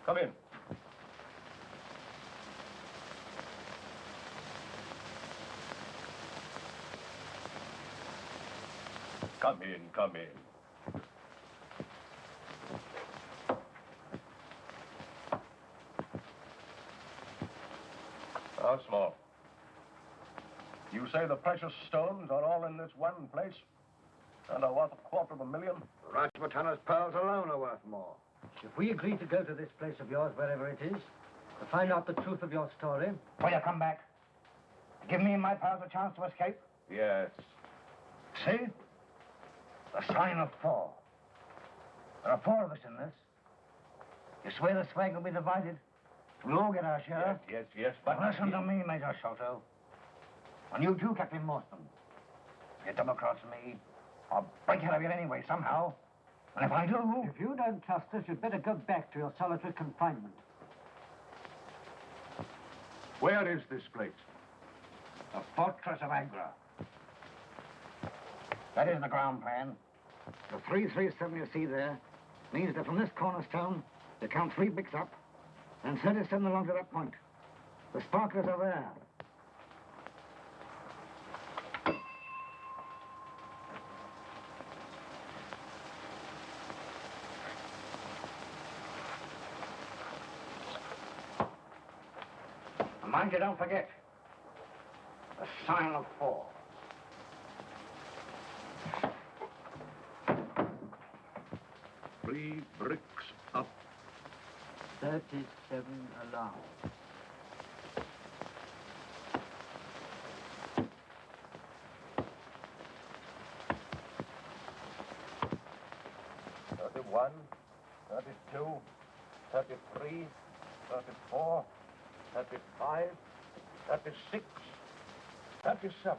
Come in. Come in, come in. How small? You say the precious stones are all in this one place? And are worth $250,000? Rajputana's pearls alone are worth more. If we agree to go to this place of yours, wherever it is, to find out the truth of your story... Will you come back? Give me and my pals a chance to escape? Yes. See? The sign of 4. There are 4 of us in this. You swear the swag will be divided? We'll all get our share? Yes, but... Listen to me, Major Sholto. And you too, Captain Morstan. If you double-cross me, I'll break out of you anyway, somehow. And if I do... If you don't trust us, you'd better go back to your solitary confinement. Where is this place? The fortress of Agra. That is the ground plan. The 337 you see there means that from this cornerstone, you count 3 bricks up, and 37 along to that point. The sparklers are there. Mind you don't forget. The sign of 4. Three bricks up. 37 along. $31, $32, $33, $34, $35, $36, $37.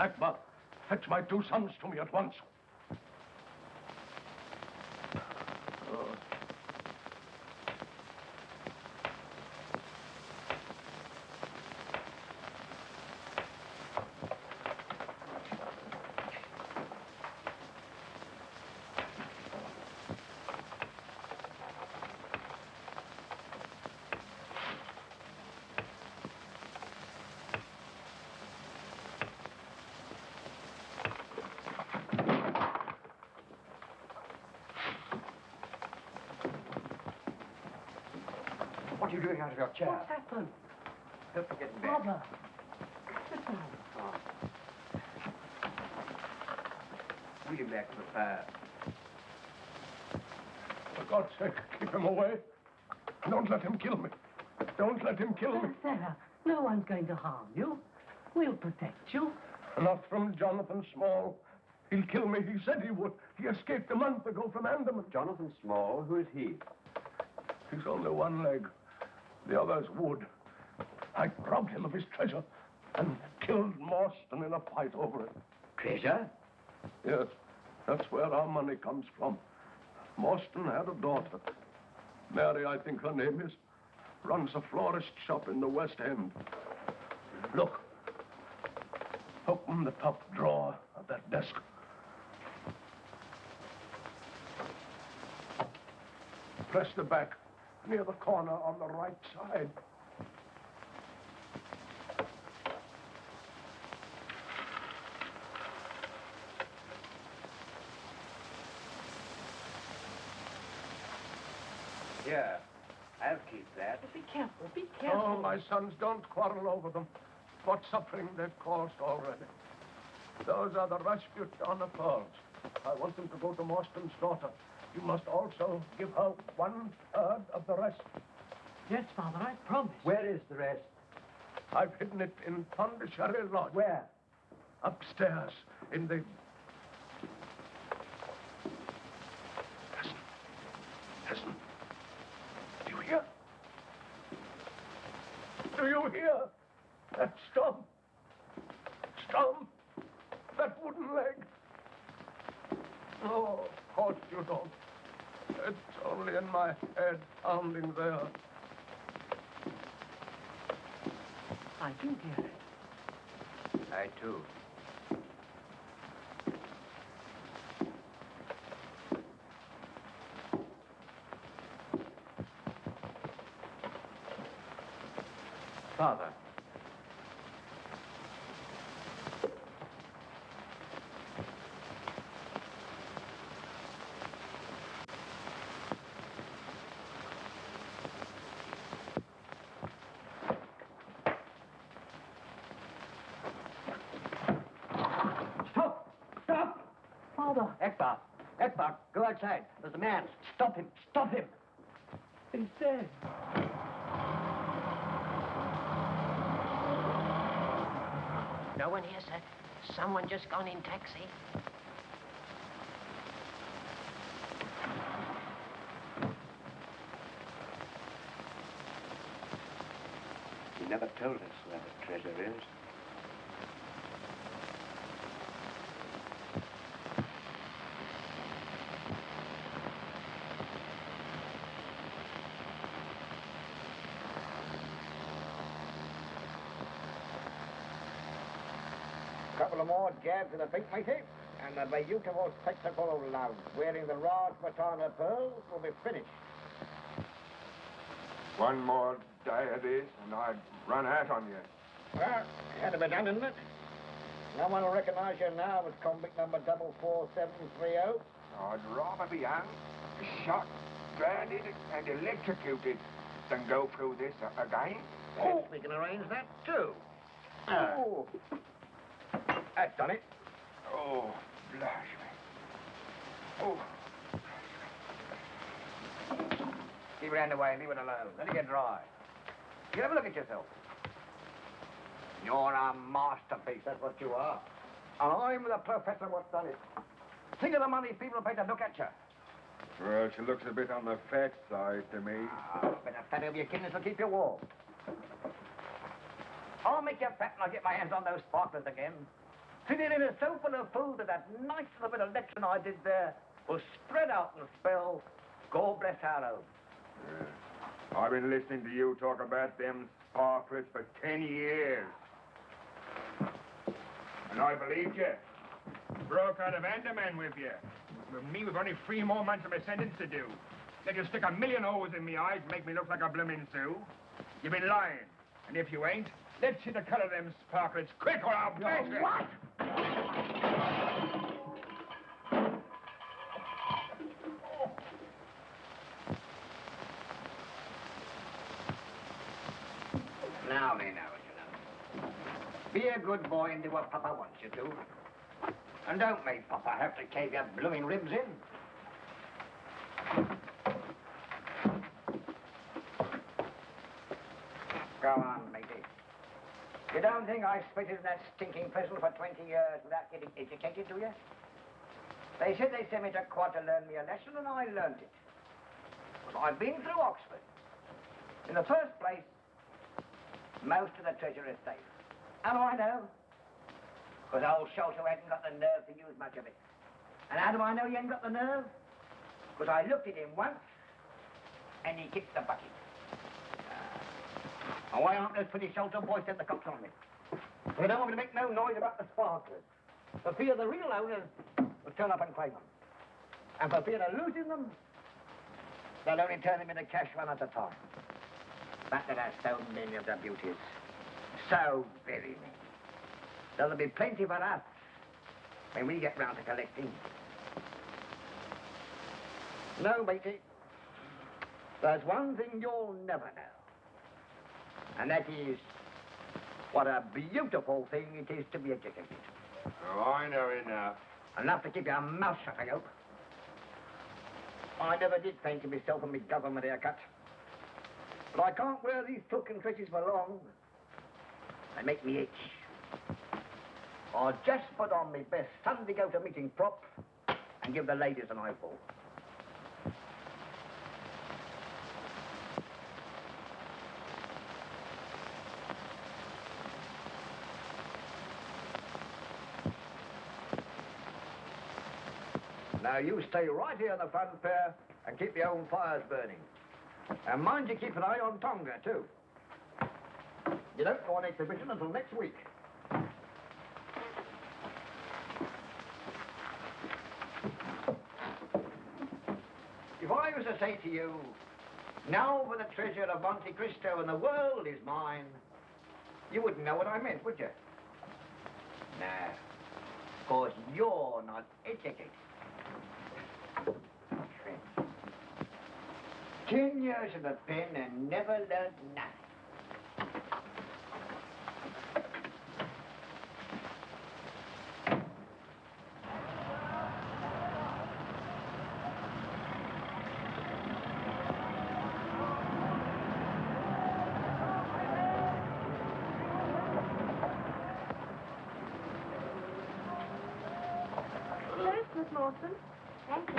Akbar, fetch my 2 sons to me at once. What are you doing out of your chair? What's happened? Don't forget me. Father. Sit down. Lead him back to the fire. For God's sake, keep him away. Don't let him kill me. Don't let him kill me. Sarah, no one's going to harm you. We'll protect you. Not from Jonathan Small. He'll kill me. He said he would. He escaped a month ago from Andaman. Jonathan Small? Who is he? He's only one leg. The other's wood. I robbed him of his treasure and killed Morstan in a fight over it. Treasure? Yes, that's where our money comes from. Morstan had a daughter. Mary, I think her name is. Runs a florist shop in the West End. Look. Open the top drawer of that desk. Press the back near the corner on the right side. Here, I'll keep that. Be careful, be careful. Oh, my sons, don't quarrel over them. What suffering they've caused already. Those are the Rasputin pearls. I want them to go to Morstan's daughter. You must also give her 1/3 of the rest. Yes, Father, I promise. Where is the rest? I've hidden it in Pondicherry Lodge. Where? Upstairs, in the... Listen. Listen. Do you hear? Do you hear? That stump. Stump. That wooden leg. Oh, of course you don't. It's only in my head, pounding there. I do hear it. I, too. Father. Edgar, go outside. There's a man. Stop him. Stop him. He's dead. No one here, sir. Someone just gone in taxi. He never told us where the treasure is. Couple of more jabs in the feet, matey, and the beautiful spectacle of love wearing the Rajputana pearls will be finished. One more day of this, and I'd run out on you. Well, it had to be done, didn't it? No one will recognize you now as convict number 44730. I'd rather be hung, shot, drowned, and electrocuted than go through this again. Yes, we can arrange that, too. Oh. That's done it. Oh, blush me. Oh. Keep it out of the way, leave it alone. Let it get dry. You have a look at yourself. You're a masterpiece, that's what you are. And I'm the professor what's done it. Think of the money people pay to look at you. Well, she looks a bit on the fat side to me. Better fat over your kidneys will keep you warm. I'll make you fat and I'll get my hands on those sparklers again. sitting in a sofa full of food, and that nice little bit of lecturing I did there was spread out and spell, God bless our home. I've been listening to you talk about them sparklers for 10 years. And I believed you. Broke out of Andaman with you. With me, we've only 3 more months of my sentence to do. Let you stick 1,000,000 holes in me eyes and make me look like a bloomin' Sioux. You've been lying. And if you ain't, let's see the color of them sparklers quick or I'll bash you. What? Now, me now, you know. Be a good boy and do what Papa wants you to. And don't make Papa have to cave your blooming ribs in. Go on, matey. You don't think I spitted in that stinking prison for 20 years without getting educated, do you? They said they sent me to quad to learn me a lesson, and I learned it. But I've been through Oxford. In the first place, most of the treasure is safe. How do I know? Because old Sholto hadn't got the nerve to use much of it. And how do I know he hadn't got the nerve? Because I looked at him once, and he kicked the bucket. And why aren't those pretty Sholto boys sent the cops on me? They don't want me to make no noise about the sparklers. For fear the real owners will turn up and claim them. And for fear of losing them, they'll only turn them into cash one at a time. But there are so many of the beauties. So very many. There'll be plenty for us when we get round to collecting. No, matey. There's one thing you'll never know. And that is what a beautiful thing it is to be educated. Oh, I know enough. Enough to keep your mouth shut, I hope. I never did fancy myself in my government haircut. But I can't wear these silk and tresses for long. They make me itch. I'll just put on my best Sunday go-to-meeting prop and give the ladies an eyeful. Now, you stay right here in the Funfair and keep your own fires burning. And mind you keep an eye on Tonga, too. You don't go on exhibition until next week. If I was to say to you, now for the treasure of Monte Cristo and the world is mine, you wouldn't know what I meant, would you? No, because you're not educated. 10 years in the pen and never learned nothing. There's Miss Morstan. Thank you.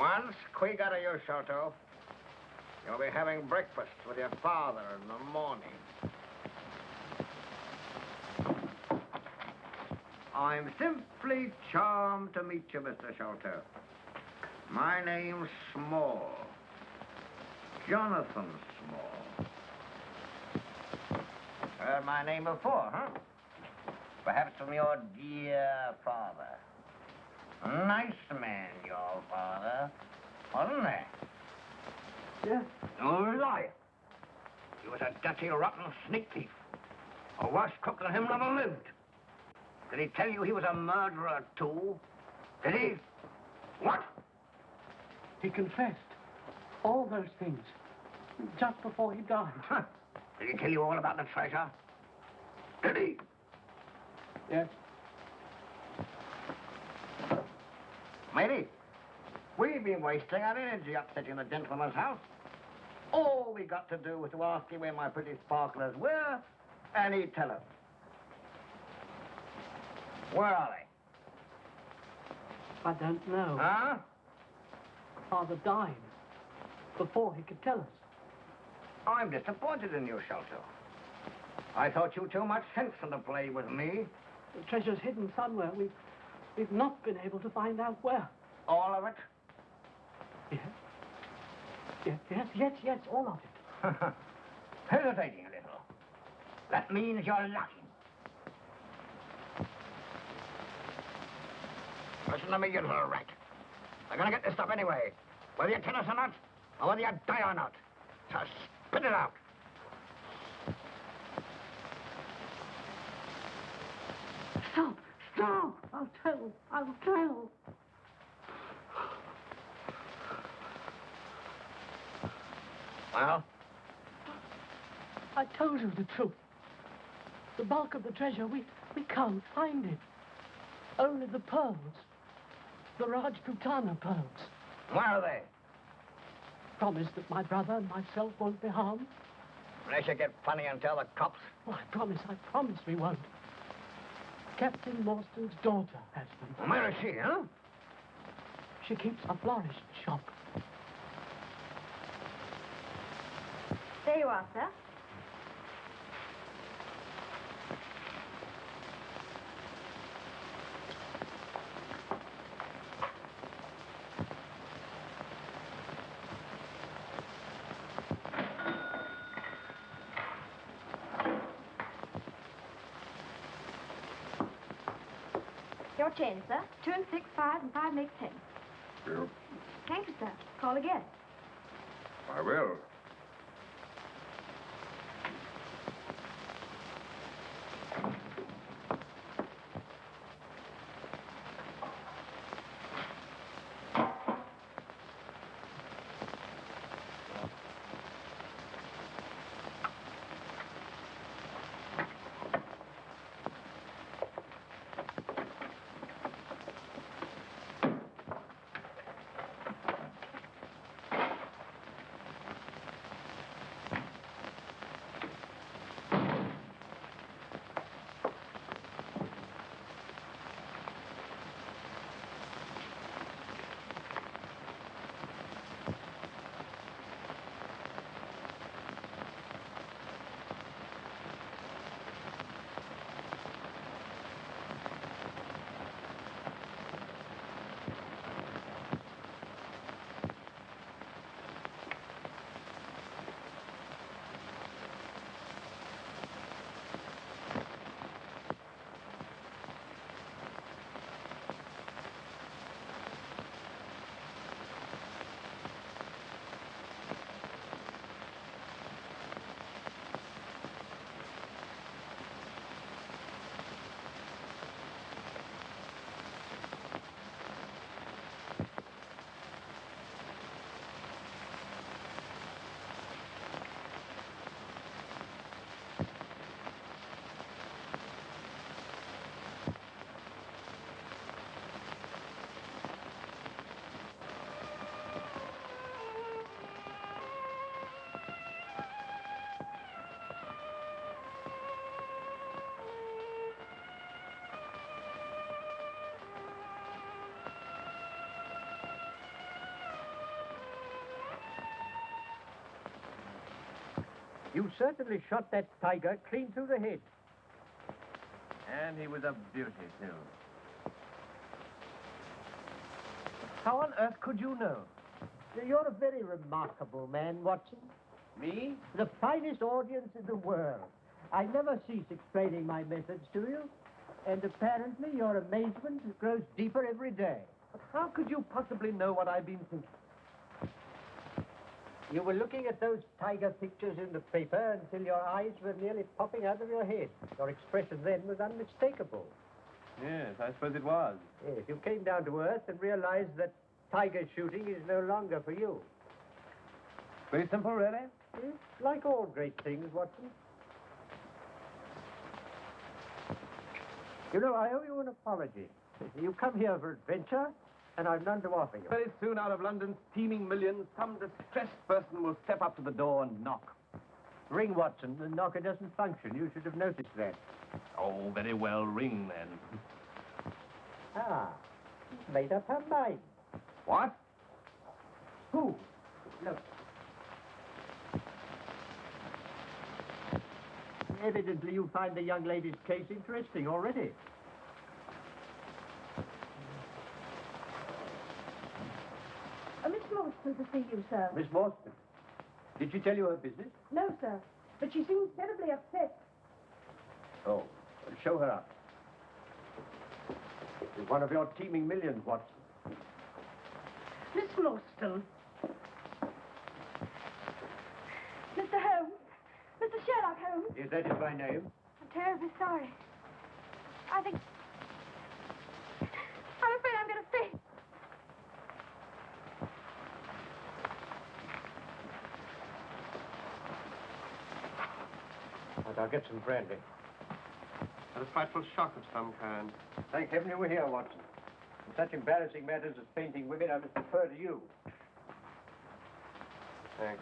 Once quick out of you, Sholto. You'll be having breakfast with your father in the morning. I'm simply charmed to meet you, Mr. Sholto. My name's Small. Jonathan Small. Heard my name before, huh? Perhaps from your dear father. A nice man, your father, wasn't he? Yes. No lie. He was a dirty, rotten sneak thief. A worse cook than him never lived. Did he tell you he was a murderer, too? Did he? What? He confessed all those things just before he died. Huh. Did he tell you all about the treasure? Did he? Yes. Matey, we've been wasting our energy upsetting the gentleman's house. All we got to do was to ask him where my pretty sparklers were, and he'd tell us. Where are they? I don't know. Huh? Father died before he could tell us. I'm disappointed in you, Sholto. I thought you too much sense to play with me. The treasure's hidden somewhere. We've not been able to find out where. All of it? Yes, all of it. Hesitating a little. That means you're lying. Listen to me, you little rat. They're gonna get this stuff anyway. Whether you tell us or not, or whether you die or not. So spit it out. Stop! I'll tell. Well? I told you the truth. The bulk of the treasure, we can't find it. Only the pearls. The Rajputana pearls. Where are they? Promise that my brother and myself won't be harmed. Unless you get funny and tell the cops. Oh, I promise we won't. Captain Morstan's daughter has them. Well, where is she, huh? She keeps a florist shop. There you are, sir. Your change, sir. 2 and 6, 5, and 5 makes 10. Yeah, Thank you, sir. Call again. I will. You certainly shot that tiger clean through the head. And he was a beauty, too. How on earth could you know? You're a very remarkable man, Watson. Me? The finest audience in the world. I never cease explaining my methods to you. And apparently your amazement grows deeper every day. But how could you possibly know what I've been thinking? You were looking at those tiger pictures in the paper until your eyes were nearly popping out of your head. Your expression then was unmistakable. Yes, I suppose it was. Yes, you came down to earth and realized that tiger shooting is no longer for you. Very simple, really? Like all great things, Watson. You know, I owe you an apology. You come here for adventure, and I've none to offer you. Very soon, out of London's teeming millions, some distressed person will step up to the door and knock. Ring, Watson. The knocker doesn't function. You should have noticed that. Oh, very well, ring then. Ah, she's made up her mind. What? Who? Look. Evidently, you find the young lady's case interesting already. Miss Morstan to see you, sir. Miss Morstan. Did she tell you her business? No, sir. But she seems terribly upset. Oh, well, show her up. She's one of your teeming millions, Watson. Miss Morstan. Mr. Holmes. Mr. Sherlock Holmes. Yes, that is my name. I'm terribly sorry. I'm afraid I'm going to faint. Right, I'll get some brandy. A frightful shock of some kind. Thank heaven you were here, Watson. In such embarrassing matters as painting women, I must defer to you. Thanks.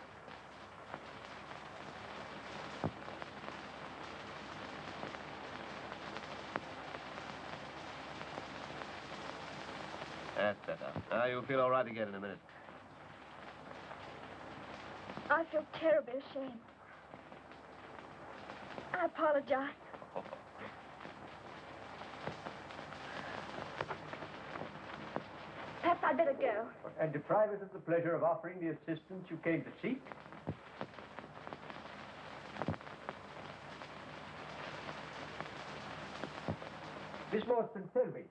That's better. Now you'll feel all right again in a minute. I feel terribly ashamed. I apologize. Perhaps I'd better go. And deprive us of the pleasure of offering the assistance you came to seek? Miss Morstan, tell me,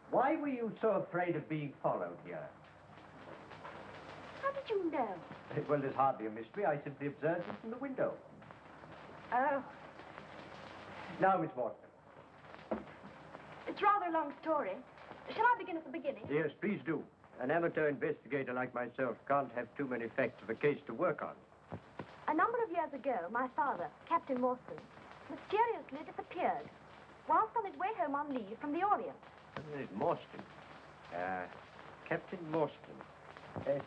why were you so afraid of being followed here? How did you know? Well, there's hardly a mystery. I simply observed it from the window. Oh, Now, Miss Morstan. it's rather a long story. Shall I begin at the beginning? Yes, please do. An amateur investigator like myself can't have too many facts of a case to work on. A number of years ago, my father, Captain Morstan, mysteriously disappeared whilst on his way home on leave from the Orient. Morstan. Captain Morstan.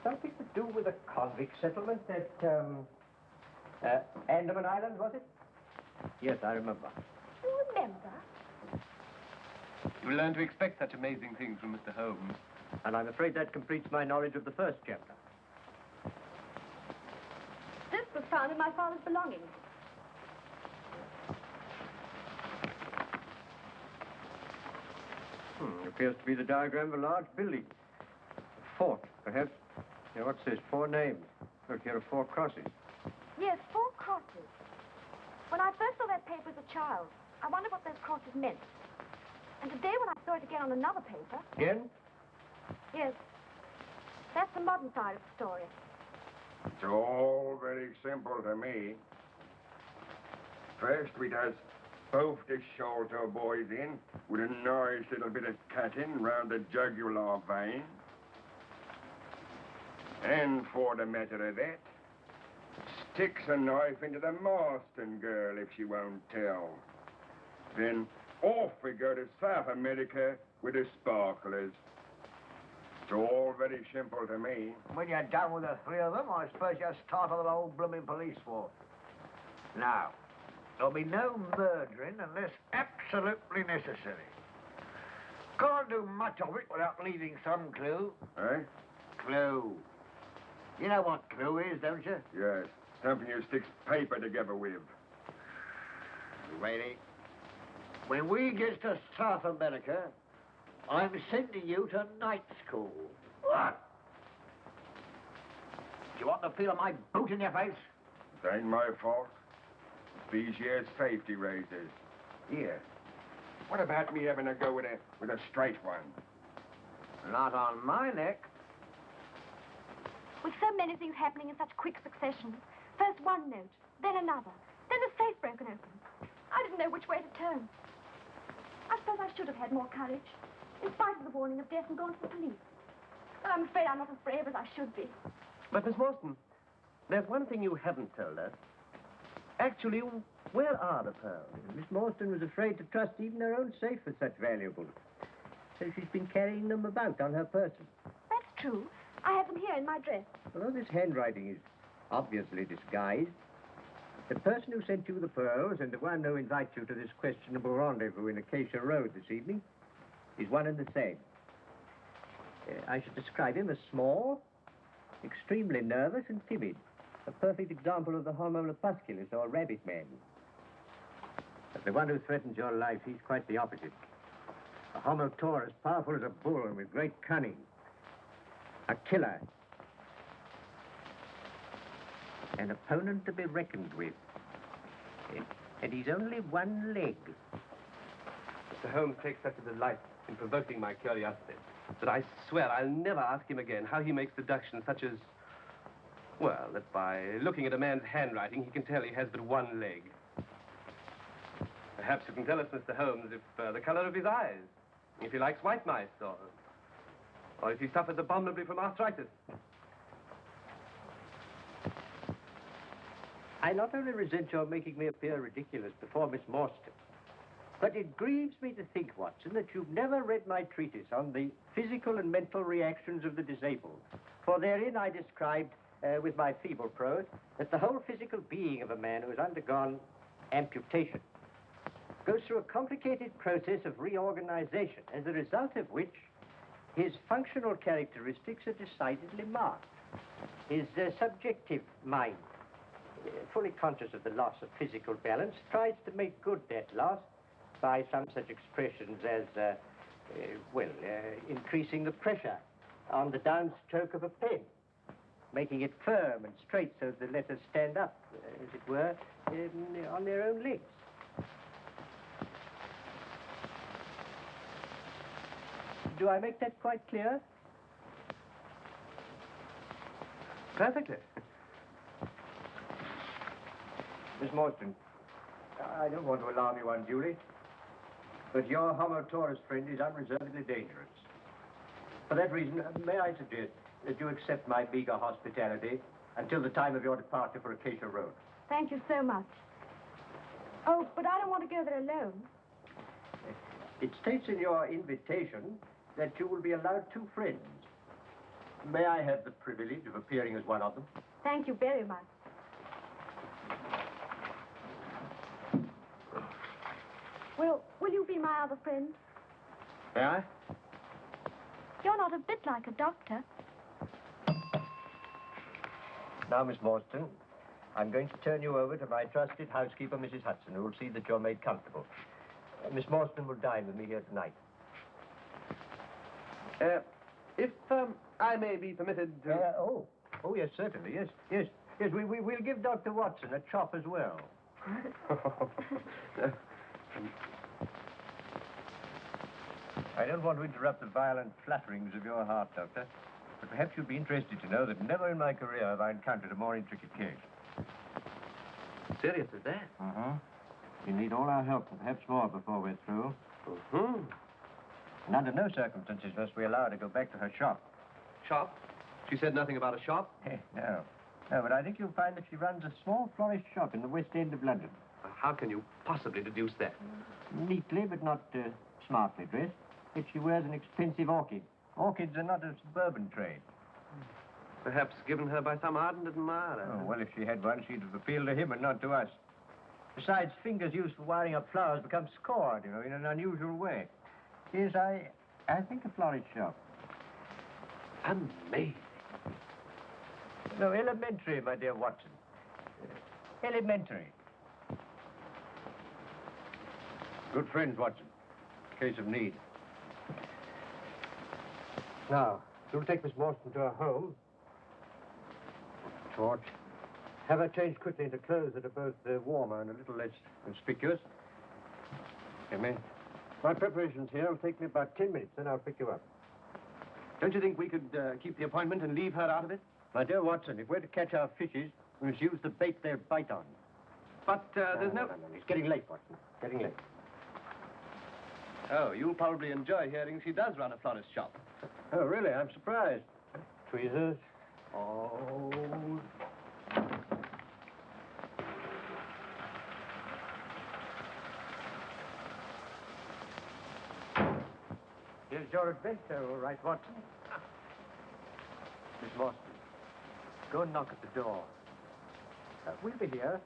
Something to do with a convict settlement at, Andaman Island, was it? Yes, I remember. You remember? You learn to expect such amazing things from Mr. Holmes. And I'm afraid that completes my knowledge of the first chapter. This was found in my father's belongings. Appears to be the diagram of a large building. A fort, perhaps. Here, what's this? 4 names. Look, here are 4 crosses. Yes, 4 crosses. When I first saw that paper as a child, I wondered what those crosses meant. And today when I saw it again on another paper... Again? Yes. That's the modern side of the story. It's all very simple to me. First, we does both the Sholto boys in with a nice little bit of cutting round the jugular vein. And for the matter of that, sticks a knife into the Morstan girl if she won't tell. Then off we go to South America with the sparklers. It's all very simple to me. When you're done with the 3 of them, I suppose you'll start on the whole blooming police force. Now, there'll be no murdering unless absolutely necessary. Can't do much of it without leaving some clue. Eh? Clue. You know what clue is, don't you? Yes. Something you stick paper together with. Lady, when we get to South America, I'm sending you to night school. What? Do you want the feel of my boot in your face? It ain't my fault. These years safety razors. Here. What about me having a go with a straight one? Not on my neck. With so many things happening in such quick succession, first one note, then another, then the safe broken open. I didn't know which way to turn. I suppose I should have had more courage, in spite of the warning of death and gone to the police. But I'm afraid I'm not as brave as I should be. But, Miss Morstan, there's one thing you haven't told us. Actually, where are the pearls? Miss Morstan was afraid to trust even her own safe with such valuables. So she's been carrying them about on her person. That's true. I have them here in my dress. Although this handwriting is obviously disguised, the person who sent you the pearls and the one who invites you to this questionable rendezvous in Acacia Road this evening is one and the same. I should describe him as small, extremely nervous and timid. A perfect example of the homo lepusculus, or rabbit man. But the one who threatens your life, he's quite the opposite. A homo taurus, powerful as a bull and with great cunning. A killer. An opponent to be reckoned with. And he's only one leg. Mr. Holmes takes such a delight in provoking my curiosity that I swear I'll never ask him again how he makes deductions such as, well, that by looking at a man's handwriting, he can tell he has but one leg. Perhaps you can tell us, Mr. Holmes, if the color of his eyes, if he likes white mice, or if he suffers abominably from arthritis. I not only resent your making me appear ridiculous before Miss Morstan, but it grieves me to think, Watson, that you've never read my treatise on the physical and mental reactions of the disabled. For therein I described, with my feeble prose, that the whole physical being of a man who has undergone amputation goes through a complicated process of reorganization, as a result of which his functional characteristics are decidedly marked. His subjective mind, fully conscious of the loss of physical balance, tries to make good that loss by some such expressions as, increasing the pressure on the downstroke of a pen, making it firm and straight so the letters stand up, as it were, on their own legs. Do I make that quite clear? Perfectly. Miss Morstan, I don't want to alarm you unduly, but your homo taurus friend is unreservedly dangerous. For that reason, may I suggest that you accept my meager hospitality until the time of your departure for Acacia Road? Thank you so much. Oh, but I don't want to go there alone. It states in your invitation that you will be allowed 2 friends. May I have the privilege of appearing as one of them? Thank you very much. Well, will you be my other friend? May I? You're not a bit like a doctor. Now, Miss Morstan, I'm going to turn you over to my trusted housekeeper, Mrs. Hudson, who will see that you're made comfortable. Miss Morstan will dine with me here tonight. If I may be permitted to... Oh, yes, certainly. Yes, we'll give Dr. Watson a chop as well. I don't want to interrupt the violent flutterings of your heart, Doctor, but perhaps you'd be interested to know that never in my career have I encountered a more intricate case. Serious as that? Uh-huh. You need all our help, and perhaps more before we're through. Mm-hmm. And under no circumstances must we allow her to go back to her shop. Shop? She said nothing about a shop? No, but I think you'll find that she runs a small florist shop in the West End of London. How can you possibly deduce that? Neatly, but not smartly dressed. Yet she wears an expensive orchid. Orchids are not a suburban trade. Perhaps given her by some ardent admirer. Oh, well, if she had one, she'd have appealed to him and not to us. Besides, fingers used for wiring up flowers become scored, in an unusual way. Yes, I think a florist shop. Amazing. No, elementary, my dear Watson. Elementary. Good friends, Watson. Case of need. Now, you'll take Miss Morstan to her home. Torch. Have her change quickly into clothes that are both warmer and a little less conspicuous. Come in. My preparations here will take me about 10 minutes, then I'll pick you up. Don't you think we could keep the appointment and leave her out of it? My dear Watson, if we're to catch our fishes, we must use the bait they'll bite on. But there's no... It's getting late, Watson. Getting late. Oh, you'll probably enjoy hearing she does run a florist shop. Oh, really? I'm surprised. Tweezers. Oh. Here's your adventure, all right, Watson. Miss Morstan, go and knock at the door. We'll be here,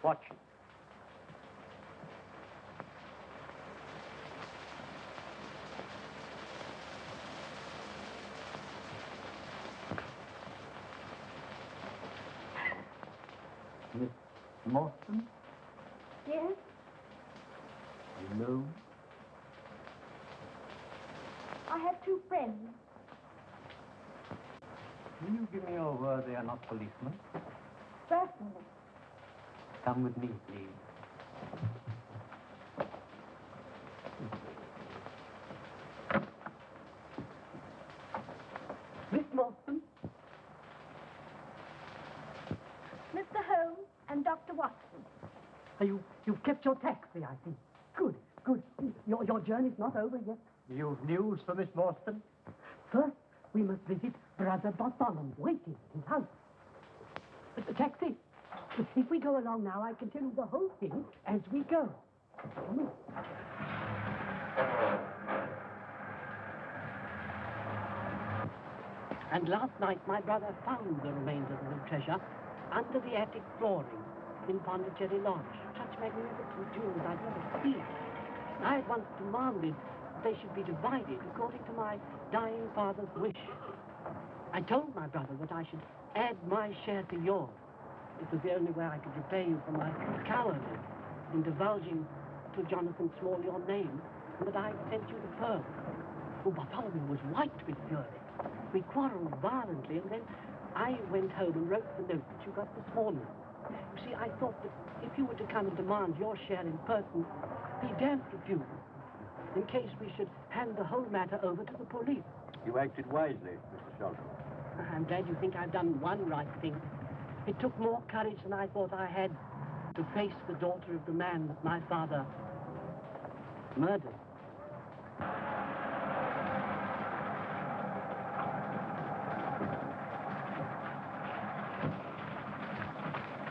watching. Miss Morstan? Yes? You know? I have two friends. Will you give me your word they are not policemen? Certainly. Come with me, please. Miss Morstan? Mr. Holmes and Dr. Watson. You've kept your taxi, I think. Good, good. Your journey's not over yet. You've news for Miss Morstan? First, we must visit Brother Bartholomew, waiting at his house. The taxi. If we go along now, I can tell you the whole thing as we go. Come in. And last night, my brother found the remains of the treasure under the attic flooring in Pondicherry Lodge. Such magnificent jewels I've never seen. I at once demanded they should be divided according to my dying father's wish. I told my brother that I should add my share to yours. It was the only way I could repay you for my cowardice in divulging to Jonathan Small your name, and that I had sent you the pearl. Oh, Bartholomew was white with fury. We quarreled violently, and then I went home and wrote the note that you got this morning. You see, I thought that if you were to come and demand your share in person, he daren't refuse, in case we should hand the whole matter over to the police. You acted wisely, Mr. Sholto. I'm glad you think I've done one right thing. It took more courage than I thought I had to face the daughter of the man that my father murdered.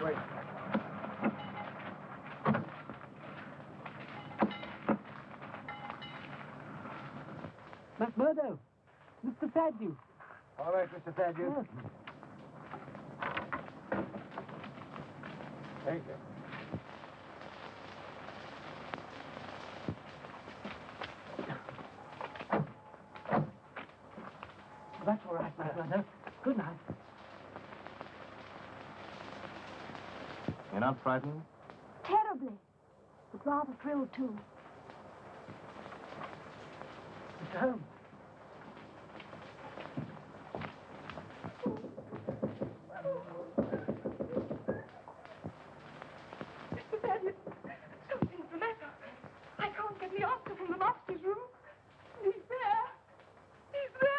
Wait. McMurdo, Mr. Thaddeus. All right, Mr. Thaddeus. Yes. Thank you. That's all right, McMurdo. Good night. You're not frightened? Terribly. But rather thrilled, too. Mr. Holmes. Mr. Thaddeus, something's the matter. I can't get the answer from the master's room. He's there. He's there.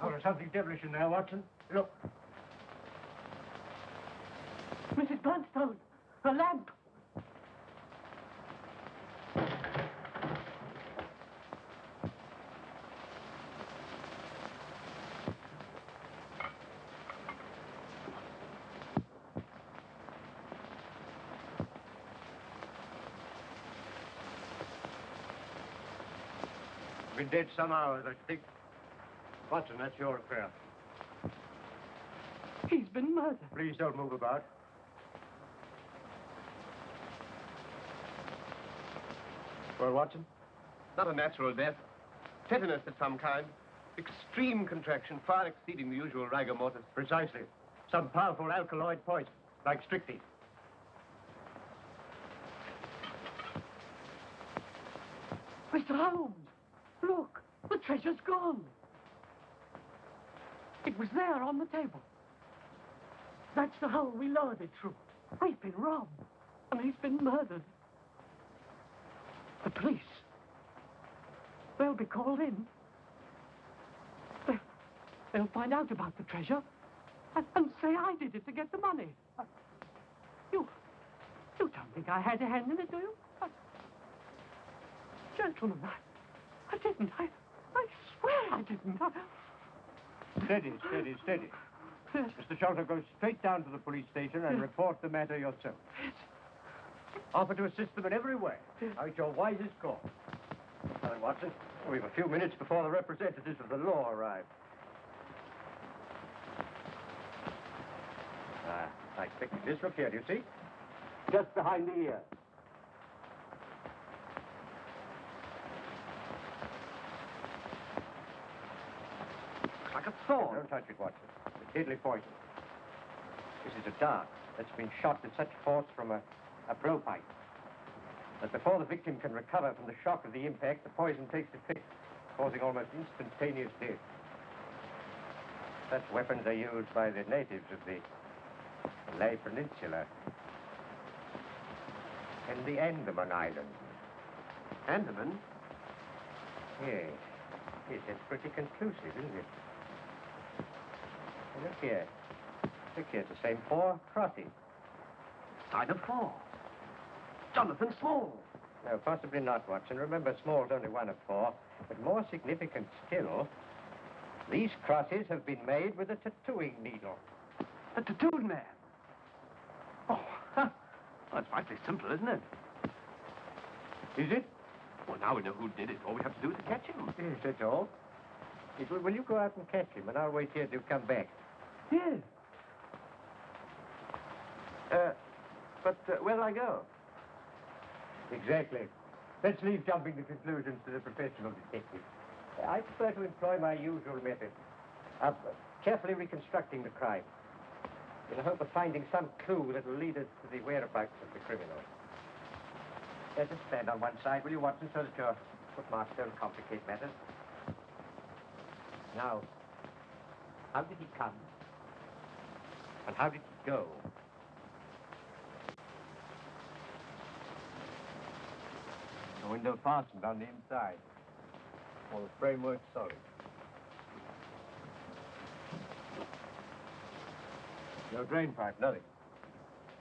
Oh, there's something devilish in there, Watson. Look. Mrs. Bernstone, a lamp. Been dead some hours, I think. Watson, that's your affair. He's been murdered. Please don't move about. Well, Watson? Not a natural death. Tetanus of some kind. Extreme contraction, far exceeding the usual rigor mortis. Precisely. Some powerful alkaloid poison, like strychnine. Mr. Holmes, look, the treasure's gone. It was there on the table. That's the hole we lowered it through. We've been robbed, and he's been murdered. The police. They'll be called in. They'll find out about the treasure and say I did it to get the money. You don't think I had a hand in it, do you? Gentlemen, I didn't. I swear I didn't. Steady, steady, steady. Yes. Mr. Sholto, go straight down to the police station and report the matter yourself. Yes. Offer to assist them in every way. Now, it's your wisest course. Now, Watson, we've a few minutes before the representatives of the law arrive. I expected this. Look here, do you see? Just behind the ear. Looks like a thorn. Don't touch it, Watson. It's deadly poison. This is a dart that's been shot with such force from a blowpipe that before the victim can recover from the shock of the impact, the poison takes effect, causing almost instantaneous death. Such weapons are used by the natives of the Malay Peninsula and the Andaman Islands. Andaman? Yes. Yes, that's pretty conclusive, isn't it? Look here. Look here, it's the same 4 crosses. Sign of 4. Jonathan Small. No, possibly not, Watson. Remember, Small's only one of 4. But more significant still, these crosses have been made with a tattooing needle. The tattooed man. Oh, well, that's frightfully simple, isn't it? Is it? Well, now we know who did it. All we have to do is to catch him. Yes, that's all. Will you go out and catch him, and I'll wait here till you come back? Yes. But where'll I go? Exactly. Let's leave jumping to conclusions to the professional detective. I prefer to employ my usual method of carefully reconstructing the crime in the hope of finding some clue that will lead us to the whereabouts of the criminal. Let us stand on one side, will you, Watson, so that your footmarks don't complicate matters. Now, how did he come? And how did he go? The window fastened on the inside. All the framework solid. No drain pipe, nothing.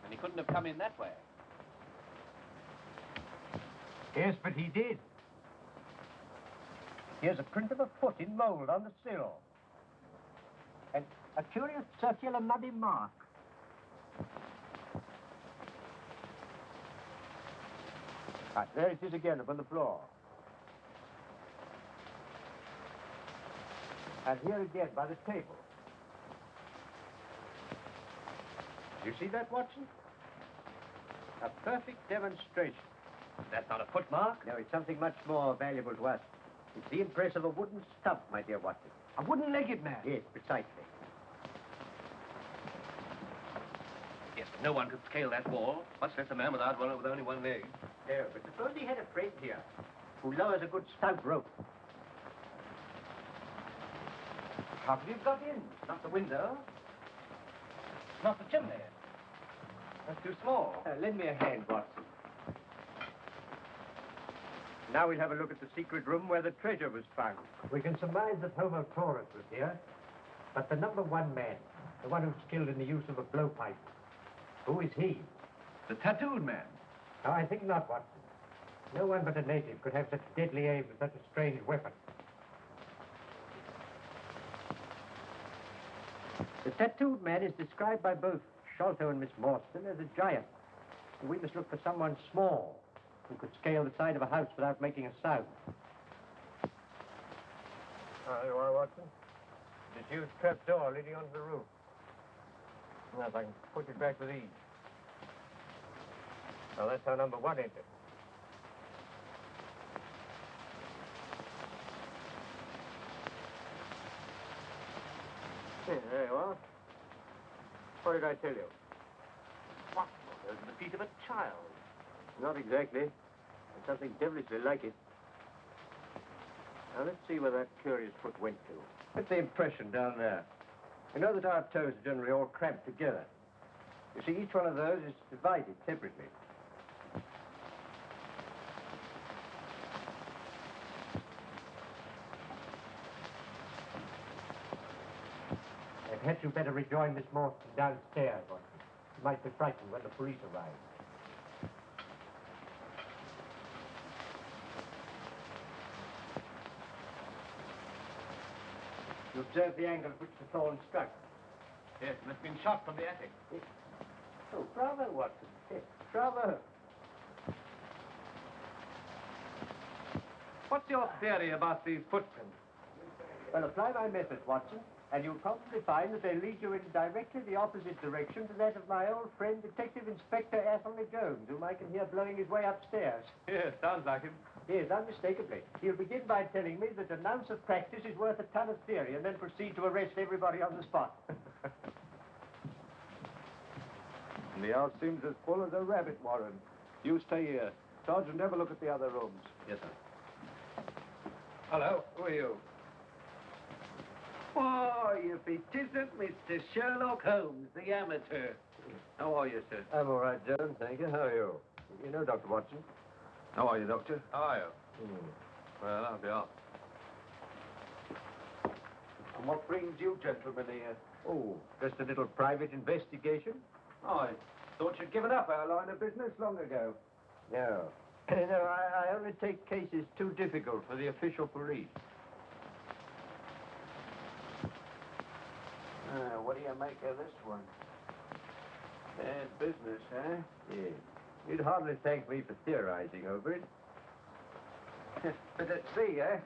And he couldn't have come in that way. Yes, but he did. Here's a print of a foot in mold on the sill. And a curious circular muddy mark. Right, there it is again upon the floor. And here again by the table. You see that, Watson? A perfect demonstration. That's not a footmark. No, it's something much more valuable to us. It's the impress of a wooden stump, my dear Watson. A wooden-legged man. Yes, precisely. Yes, but no one could scale that wall, much less a man with only one leg. No, but suppose he had a friend here who lowers a good stout rope. How could he have got in? Not the window. Not the chimney. That's too small. Lend me a hand, Watson. Now we'll have a look at the secret room where the treasure was found. We can surmise that Homo Taurus was here, but the number 1 man, the one who's skilled in the use of a blowpipe, who is he? The tattooed man. No, I think not, Watson. No one but a native could have such deadly aim with such a strange weapon. The tattooed man is described by both Sholto and Miss Morstan as a giant. We must look for someone small who could scale the side of a house without making a sound. There you are, Watson. This huge trap door leading onto the roof. Now, if I can put it back with ease. Well, that's how number 1 entered. There you are. What did I tell you? What? Those are the feet of a child. Not exactly. But something devilishly like it. Now, let's see where that curious foot went to. Get the impression down there. You know that our toes are generally all cramped together. You see, each one of those is divided separately. Perhaps you better rejoin Miss Morstan downstairs, Watson. She might be frightened when the police arrive. You observe the angle at which the thorn struck? Yes, and it's been shot from the attic. Yes. Oh, bravo, Watson. Yes, bravo. What's your theory about these footprints? Well, apply my methods, Watson, and you'll probably find that they lead you in directly the opposite direction to that of my old friend, Detective Inspector Atherly Jones, whom I can hear blowing his way upstairs. Yes, sounds like him. Yes, unmistakably. He'll begin by telling me that an ounce of practice is worth a ton of theory, and then proceed to arrest everybody on the spot. The house seems as full as a rabbit warren. You stay here. Sergeant, never look at the other rooms. Yes, sir. Hello, who are you? Oh, if it isn't Mr. Sherlock Holmes, the amateur. How are you, sir? I'm all right, Jones, thank you. How are you? You know Dr. Watson? How are you, Doctor? How are you? Well, I'll be off. And what brings you gentlemen here? Oh, just a little private investigation. Oh, I thought you'd given up our line of business long ago. No. No, I only take cases too difficult for the official police. What do you make of this one? Bad business, huh? Yes. You'd hardly thank me for theorizing over it. But let's see, eh?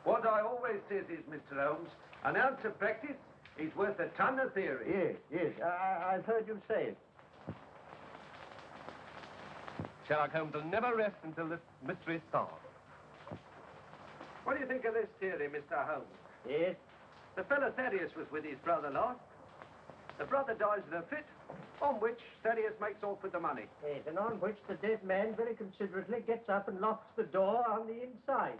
What I always says is, Mr. Holmes, an ounce of practice is worth a ton of theory. Yes. I've heard you say it. Sherlock Holmes will never rest until this mystery is solved. What do you think of this theory, Mr. Holmes? Yes? The fellow Thaddeus was with his brother last. The brother dies in a fit, on which Thaddeus makes off with the money. Yes, and on which the dead man very considerately gets up and locks the door on the inside.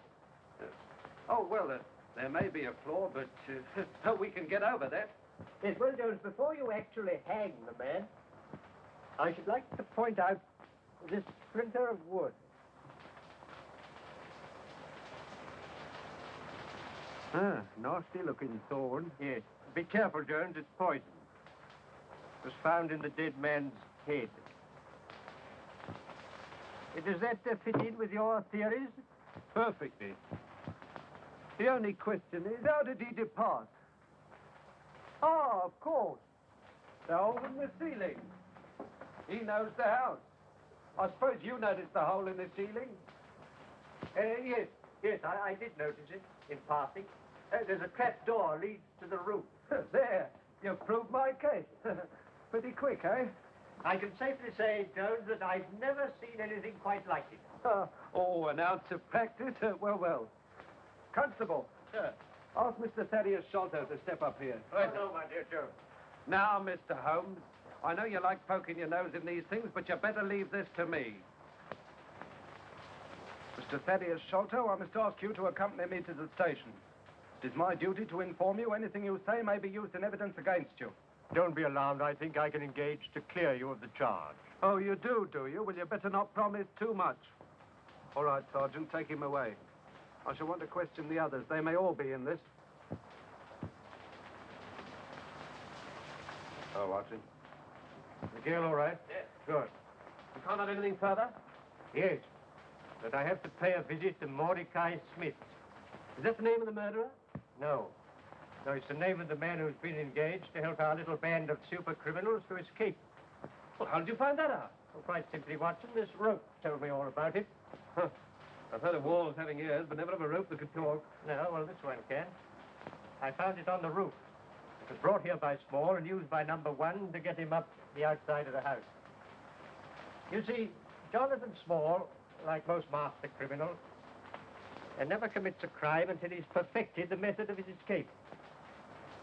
Oh, well, there may be a flaw, but we can get over that. Yes, well, Jones, before you actually hang the man, I should like to point out this splinter of wood. Nasty-looking thorn. Yes. Be careful, Jones, it's poison. It was found in the dead man's head. Does that fit in with your theories? Perfectly. The only question is, how did he depart? Oh, of course. The hole in the ceiling. He knows the house. I suppose you noticed the hole in the ceiling? Yes, I did notice it in passing. There's a trap door leads to the roof. There, you've proved my case. Pretty quick, eh? I can safely say, Jones, that I've never seen anything quite like it. Oh, an ounce of practice? Well. Constable. Sir. Ask Mr. Thaddeus Sholto to step up here. Right. No, my dear Jones. Now, Mr. Holmes, I know you like poking your nose in these things, but you better leave this to me. Mr. Thaddeus Sholto, I must ask you to accompany me to the station. It is my duty to inform you anything you say may be used in evidence against you. Don't be alarmed. I think I can engage to clear you of the charge. Oh, you do you? Well, you better not promise too much. All right, Sergeant, take him away. I shall want to question the others. They may all be in this. Oh, Watson. The girl all right? Yes. Good. You can't add anything further? Yes. But I have to pay a visit to Mordecai Smith. Is that the name of the murderer? No. No, it's the name of the man who's been engaged to help our little band of super criminals to escape. Well, how did you find that out? Well, quite simply, Watson, this rope told me all about it. Huh. I've heard of walls having ears, but never of a rope that could talk. No, well, this one can. I found it on the roof. It was brought here by Small and used by number 1 to get him up the outside of the house. You see, Jonathan Small, like most master criminals, never commits a crime until he's perfected the method of his escape.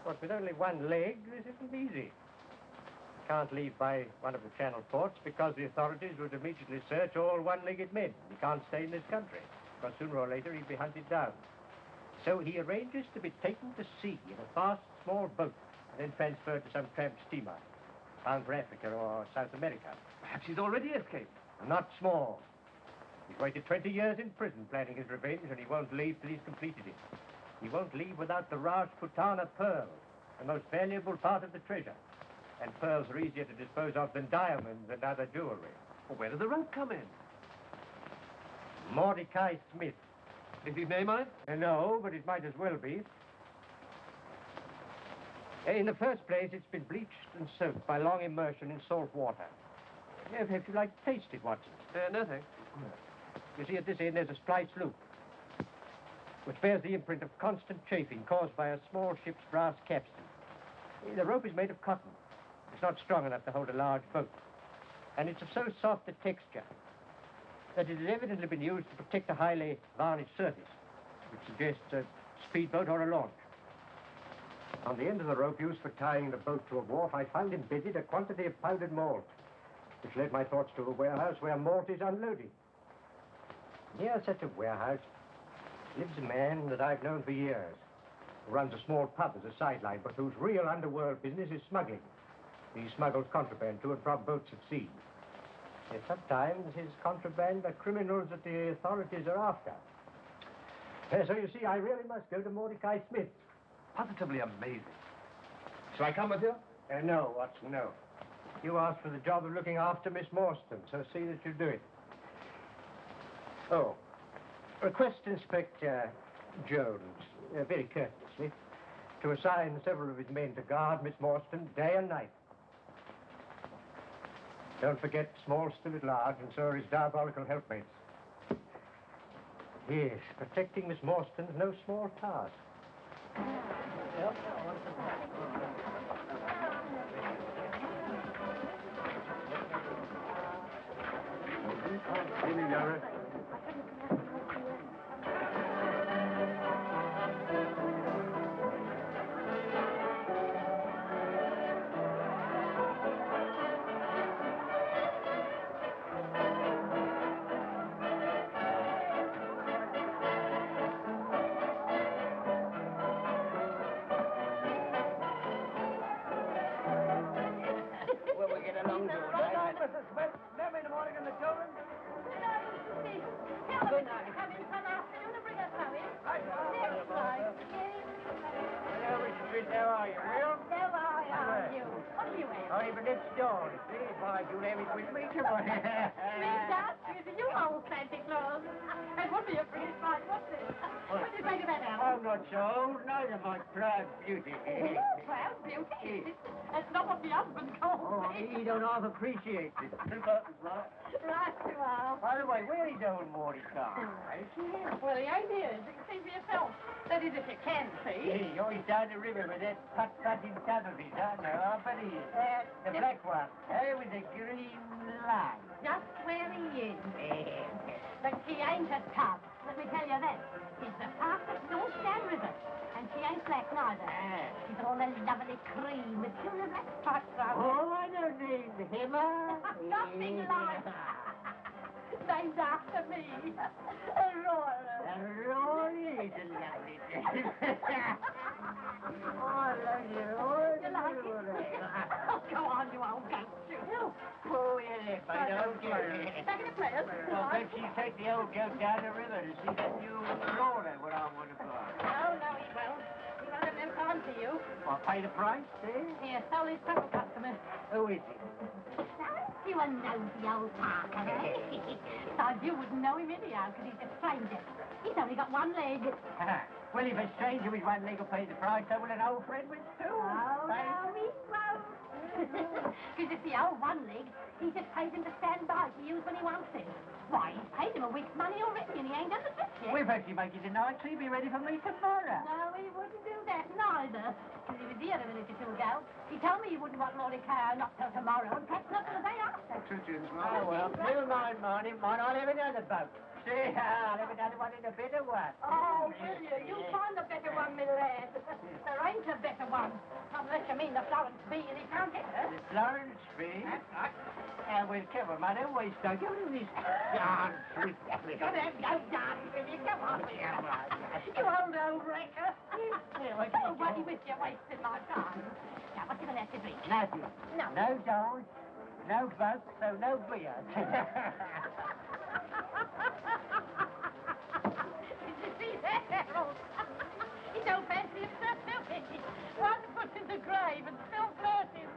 But with only one leg, this isn't easy. He can't leave by one of the Channel ports because the authorities would immediately search all one-legged men. He can't stay in this country, because sooner or later he'll be hunted down. So he arranges to be taken to sea in a fast, small boat and then transferred to some tramp steamer, bound for Africa or South America. Perhaps he's already escaped. Not small. He's waited 20 years in prison planning his revenge, and he won't leave till he's completed it. He won't leave without the Rajputana pearl, the most valuable part of the treasure. And pearls are easier to dispose of than diamonds and other jewelry. Well, where does the rope come in? Mordecai Smith. Is his name on it? No, but it might as well be. In the first place, it's been bleached and soaked by long immersion in salt water. If you like to taste it, Watson. No, thanks. You see, at this end, there's a splice loop, which bears the imprint of constant chafing caused by a small ship's brass capstan. The rope is made of cotton. It's not strong enough to hold a large boat. And it's of so soft a texture that it has evidently been used to protect a highly varnished surface, which suggests a speedboat or a launch. On the end of the rope used for tying the boat to a wharf, I found embedded a quantity of powdered malt, which led my thoughts to a warehouse where malt is unloaded. Near such a warehouse lives a man that I've known for years, who runs a small pub as a sideline, but whose real underworld business is smuggling. He smuggles contraband to and from boats at sea. Yet sometimes his contraband are criminals that the authorities are after. So you see, I really must go to Mordecai Smith. Positively amazing. Shall I come with you? No, Watson, no. You asked for the job of looking after Miss Morstan, so see that you do it. Oh, request Inspector Jones, very courteously, to assign several of his men to guard Miss Morstan day and night. Don't forget, Small's still at large, and so are his diabolical helpmates. Yes, protecting Miss Morstan's no small task. Evening, Yarde. He don't half appreciate it. Right you are. By the way, where is old Mordecai? I see him. Well, he ain't here. You can see for yourself. That is, if you can see. Hey, you're always down the river with that putt-putting son of his, huh? No, I bet he is. The black one, with the green line. Just where he is. But she ain't a tub. Let me tell you that. She's the fastest north down river. And she ain't black neither. She's all a lovely cream with two black spots on her. Oh, I don't need him. Nothing like. Named after me. Aurora. Aurora is a lovely name. Oh, I love you. You like it? Oh, go on, you old goat. Oh, your lip, I don't care. Second of players. Well, bet you take the old goat down the river to see that new Florida, what I want to buy. No, he won't. He won't have no time for you. Well, pay the price, eh? Here, sell his total customer. Who is he? You a nosy old Parker, eh? Besides, you wouldn't know him anyhow, because he's a stranger. He's only got one leg. Well, if a stranger with one leg will pay the price, so will an old friend with two. Oh, no, he won't. Because if the old one leg, he just pays him to stand by to use when he wants it. Why, he's paid him a week's money already, and he ain't done the trick yet. We've actually make it tonight, so he'll be ready for me tomorrow. No, he wouldn't do that neither. Because he was here a minute or two ago. He told me he wouldn't want Mordecai not till tomorrow, and perhaps not till the day after. Oh, well, never mind, Marty. I'll have another boat. See, I'll have another one in a better one. Oh, will you? You'll find a better one, my lad. There ain't a better one. one. Unless you mean the Florence Bee and he can't get her. The Florence Bee? Well, come on, man. Always don't go to this dance with me. Come on, go dance with you. Come on. You old wrecker. Nobody with you wasting my time. Now, what you going to have to drink? Nothing. No. No dance, no boat, so no beer. Did you see that, Harold? He don't fancy himself, do he? One foot in the grave and still flirting.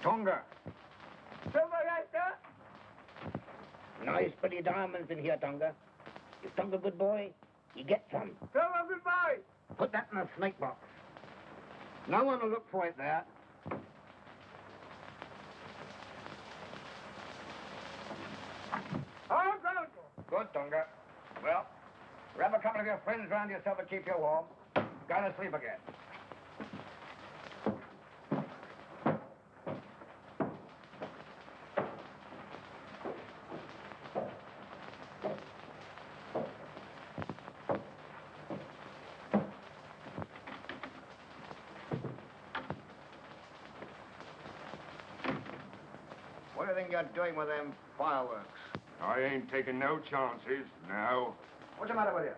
Tonga. Silver, Edgar? Nice pretty diamonds in here, Tonga. If Tonga good boy, you get some. Silver, goodbye. Put that in a snake box. No one will look for it there. I'll go. Good, Tonga. Well, grab a couple of your friends round yourself and keep you warm. Go to sleep again. What do you think you're doing with them fireworks? I ain't taking no chances, now. What's the matter with you?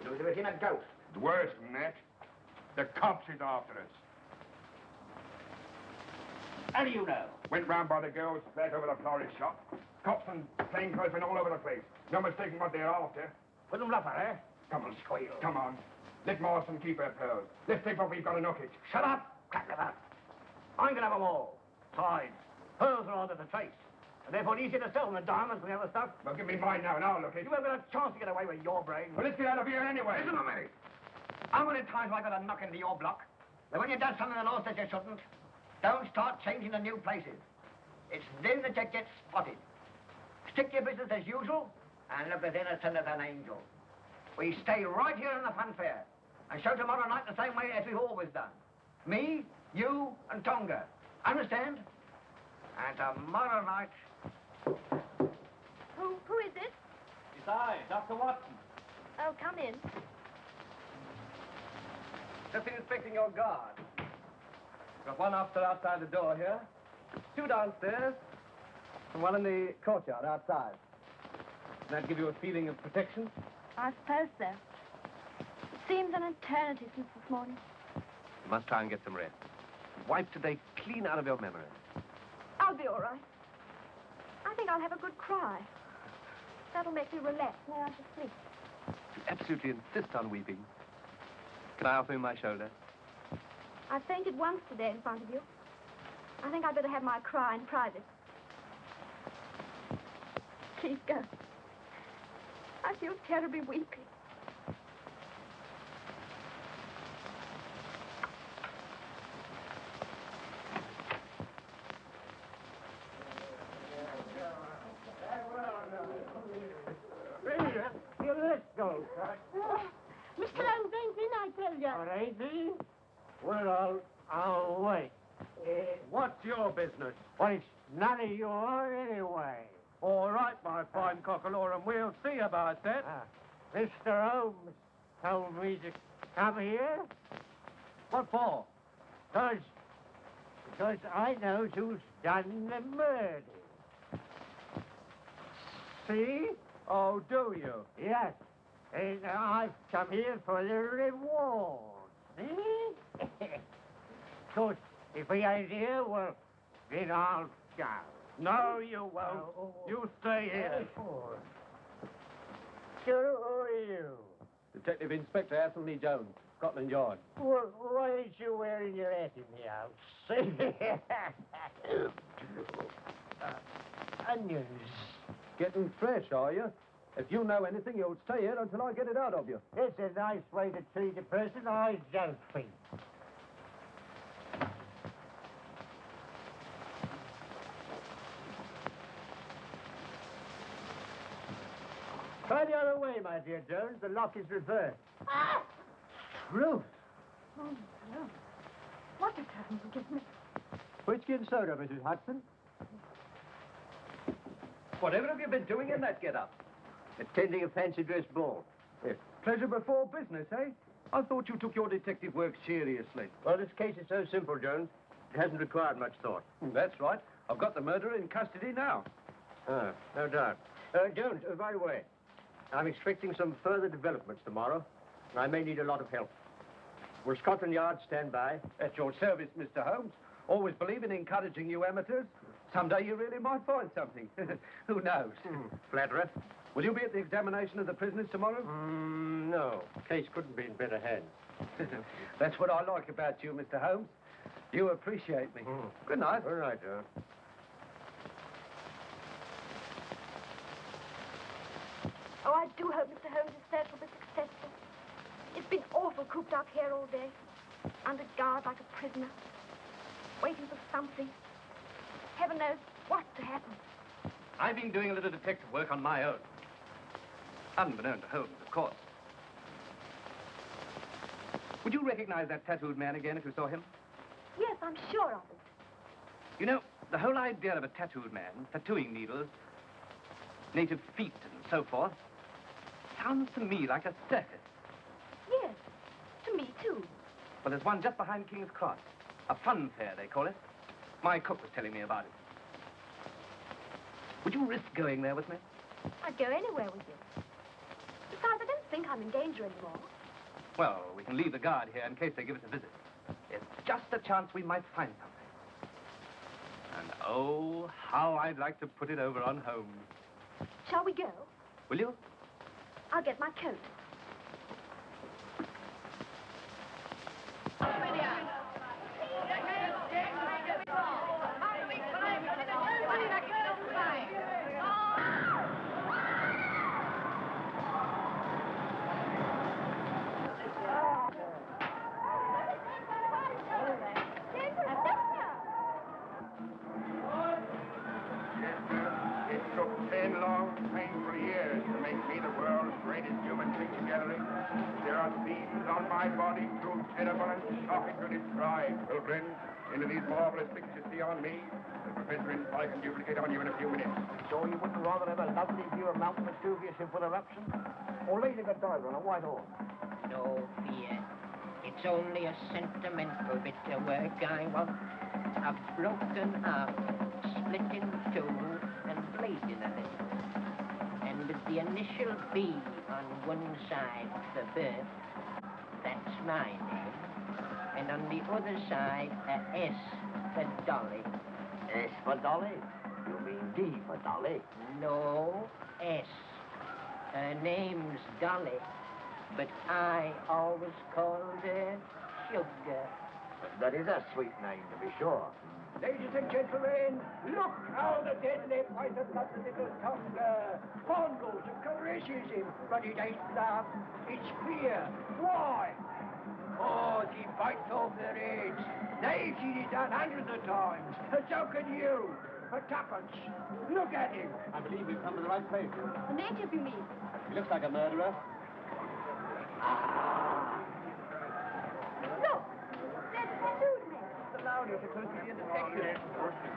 You look as if you've seen a ghost. It's worse than that. The cops is after us. How do you know? Went round by the girls' flat over the florist shop. Cops and plainclothesmen all over the place. No mistaking what they're after. Put them up, eh? Come on, squeal. Come on. Let Morstan keep her pearls. Let's take what we've got and hook it. Shut up! Crack them up. I'm gonna have them all. Besides, pearls are under the trace. And therefore easier to sell than the diamonds and the other stuff. Well, give me mine now and I'll look it. You haven't got a chance to get away with your brain. Well, let's get out of here anyway. Listen to me. How many times have I got to knock into your block? That when you've done something the law says you shouldn't, don't start changing to new places. It's then that you get spotted. Stick to your business as usual and look as innocent as an angel. We stay right here in the Funfair and show tomorrow night the same way as we've always done. Me, you, and Tonga. Understand? And tomorrow night... Who is it? It's I, Dr. Watson. Oh, come in. Just inspecting your guard. Got one officer outside the door here, two downstairs, and one in the courtyard outside. Does that give you a feeling of protection? I suppose so. It seems an eternity since this morning. You must try and get some rest. Wipe today clean out of your memory. I'll be all right. I think I'll have a good cry. That'll make me relax and lay out to sleep. You absolutely insist on weeping. Can I offer you my shoulder? I've fainted once today in front of you. I think I'd better have my cry in private. Please go. I feel terribly weepy. Let's go, Mr. Holmes ain't in, I tell you. All right, then. Well, I'll wait. What's your business? Well, it's none of yours anyway. All right, my fine cockalorum, we'll see about that. Mr. Holmes told me to come here. What for? Because I know who's done the murder. See? Oh, do you? Yes. And I've come here for the reward. See? So if he ain't here, well, then I'll go. No, you won't. You stay here. Who are you? Detective Inspector Atherly Jones, Scotland Yard. Well, why ain't you wearing your hat in the house? Onions. Getting fresh, are you? If you know anything, you'll stay here until I get it out of you. It's a nice way to treat a person I don't think. Try the other way, my dear Jones. The lock is reversed. Ah! Ruth. Oh, no. What has happened to me? Whiskey and soda, Mrs. Hudson. Whatever have you been doing in that get-up? Attending a fancy dress ball. Pleasure before business, eh? I thought you took your detective work seriously. Well, this case is so simple, Jones. It hasn't required much thought. That's right. I've got the murderer in custody now. Ah, no doubt. Jones, by the way, I'm expecting some further developments tomorrow. I may need a lot of help. Will Scotland Yard stand by? At your service, Mr. Holmes. Always believe in encouraging you amateurs. Someday you really might find something. Who knows? Flatterer. Will you be at the examination of the prisoners tomorrow? No. Case couldn't be in better hands. That's what I like about you, Mr. Holmes. You appreciate me. Good night. All right, Jones. Oh, I do hope Mr. Holmes' search will be successful. It's been awful cooped up here all day. Under guard like a prisoner. Waiting for something. Heaven knows what's to happen. I've been doing a little detective work on my own. Unbeknown to Holmes, of course. Would you recognize that tattooed man again if you saw him? Yes, I'm sure of it. You know, the whole idea of a tattooed man, tattooing needles, native feet and so forth, sounds to me like a circus. Yes, to me too. Well, there's one just behind King's Cross. A Funfair, they call it. My cook was telling me about it. Would you risk going there with me? I'd go anywhere with you. Besides, I don't think I'm in danger anymore. Well, we can leave the guard here in case they give us a visit. It's just a chance we might find something. And oh, how I'd like to put it over on Holmes. Shall we go? Will you? I'll get my coat. Into these marvelous things you see on me, the Professor Insp can duplicate on you in a few minutes. So you wouldn't rather have a lovely view of Mount Vesuvius in full eruption? Or leading a diver on a white horse? No fear. It's only a sentimental bit of work I want. A broken heart, split in two, and bleeding a little. And with the initial B on one side for birth, that's my name. And on the other side, a S for Dolly. S for Dolly? You mean D for Dolly? No, S. Her name's Dolly, but I always called her Sugar. That is a sweet name, to be sure. Ladies and gentlemen, look how the deadly fighter got the little tumbler. Fondles and caresses him, but it ain't love, it's fear. Why? Oh, she bites off their heads. They've seen it done hundreds of times, and so can you. For tuppence. Look at him. I believe we've come to the right place. A native, you mean? He looks like a murderer. Look! There's a tattooed man. Allowed you to go to the detective.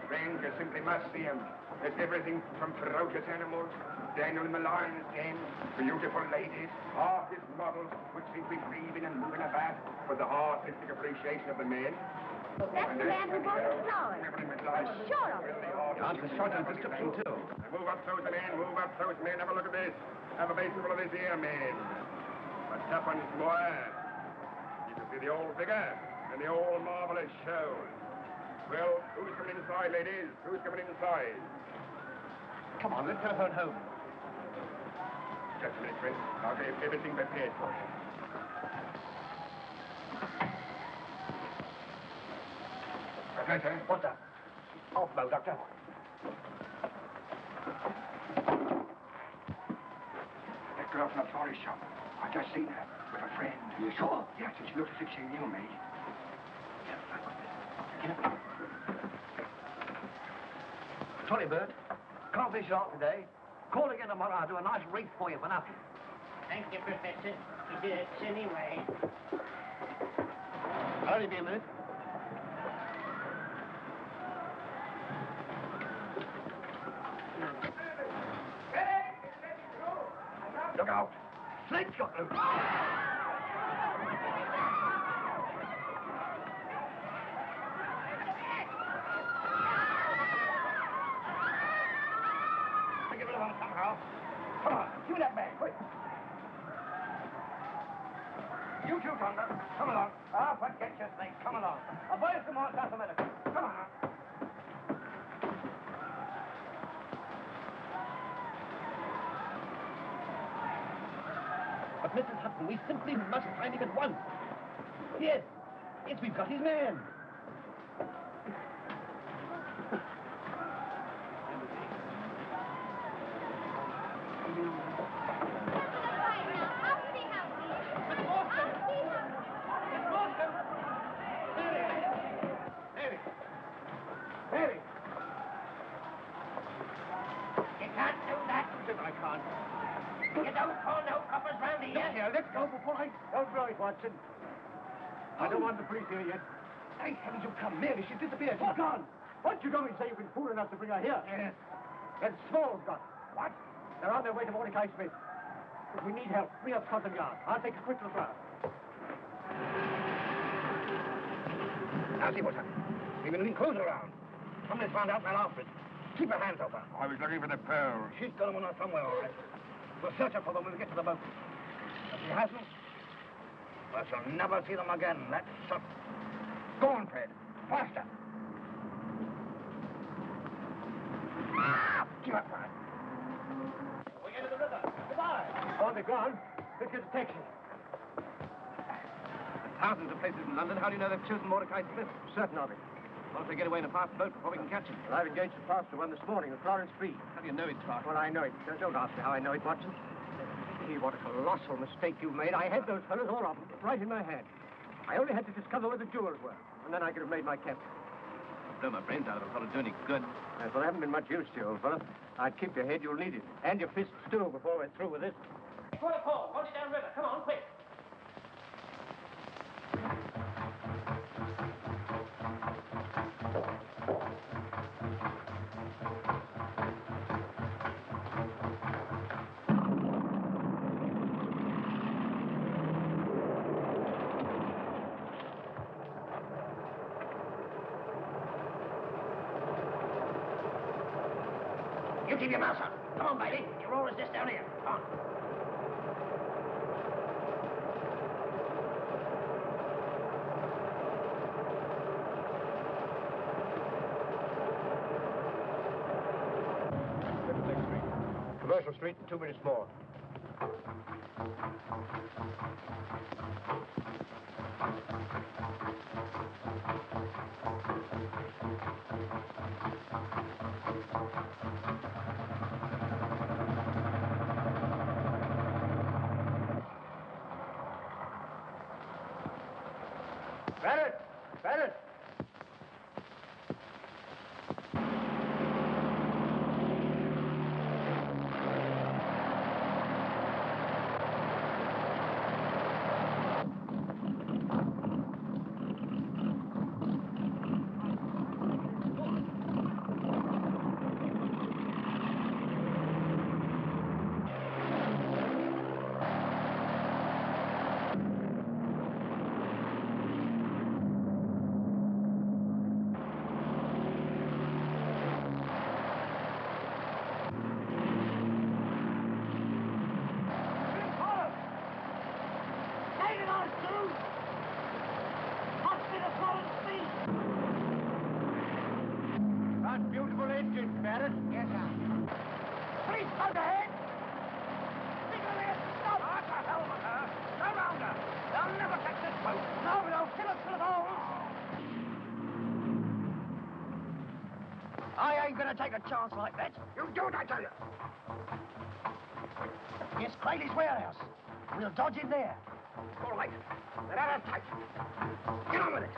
Strange, you simply must see him. There's everything from ferocious animals, Daniel in the lion's den, beautiful ladies, artist models, which seem to be breathing and moving about with the artistic appreciation of the men. That's the man who bought the flowers. I'm sure of it. Answer Sergeant's description, too. Move up close, men. Move up close, men. Have a look at this. Have a baseful of this here, men. A tuppence more. You can see the old figure and the old marvelous show. Well, who's coming inside, ladies? Who's coming inside? Come on, let's telephone home. Just a minute, Chris. I'll get everything prepared for you. Professor? What's that? Off, bow, Doctor. That girl from the florist shop. I just seen her with a friend. You sure? Yes, and she looks as if she knew me. Sorry, Bert. Can't be sharp today. Call again tomorrow. I'll do a nice wreath for you for nothing. Thank you, Professor. It hurts anyway. I'll only be a minute. Look out. Flint's got loose. Get rid of him somehow. Come on, give me that bag, quick. You too, Tonga. Come along. Ah, forget your snake. Come along. I'll buy you some more South America. Come on. But, Mrs. Hudson, we simply must find him at once. Yes. Yes, we've got his man. Watson. I don't want the police here yet. Thank heavens you come. Mary, she's disappeared. She's gone. What you going to say you've been fool enough to bring her here? Yes. Then Small's gone. What? They're on their way to Mordecai Smith. If we need help, bring up Scotland Yard. I'll take a quick look round. Now see what's happened. We've been leaving clothes around. Somebody's found out my outfit. Keep her hands open. I was looking for the pearls. She's got them on her somewhere, all right. We'll search her for them when we get to the boat. If she hasn't, well, she'll never see them again. That's certain. Go on, Fred. Faster. Give up, Fred. We're into the river. Goodbye. On the ground. Let's get a taxi. Thousands of places in London. How do you know they've chosen Mordecai Smith? Certain of it. What if they get away in a fast boat before we can catch him? Well, I've engaged a faster one this morning, the Florence Free. How do you know it's fast? Well, I know it. Don't ask me how I know it, Watson. See what a colossal mistake you've made. I had those fellows, all of them, right in my hand. I only had to discover where the jewels were, and then I could have made my capture. Blow my brains out of them, thought it'd do any good. Yes, well, I haven't been much use to you, old fellow. I'd keep your head, you'll need it. And your fists, too, before we're through with this. Quarter four, hold it downriver. Come on, quick. You keep your mouth shut. Come on, baby. Your roll is just down here. Come on. Commercial Street in 2 minutes more. Burnhett! Burnhett! Beautiful engine, Barrett. Yes, sir. Please, hold ahead. Signal there to stop. What the hell with her? Go round her. They'll never catch this boat. No, they'll kill us full of holes. I ain't gonna take a chance like that. You do it, I tell you. Yes, Crayley's warehouse. We'll dodge in there. All right. Let her tight. Get on with it.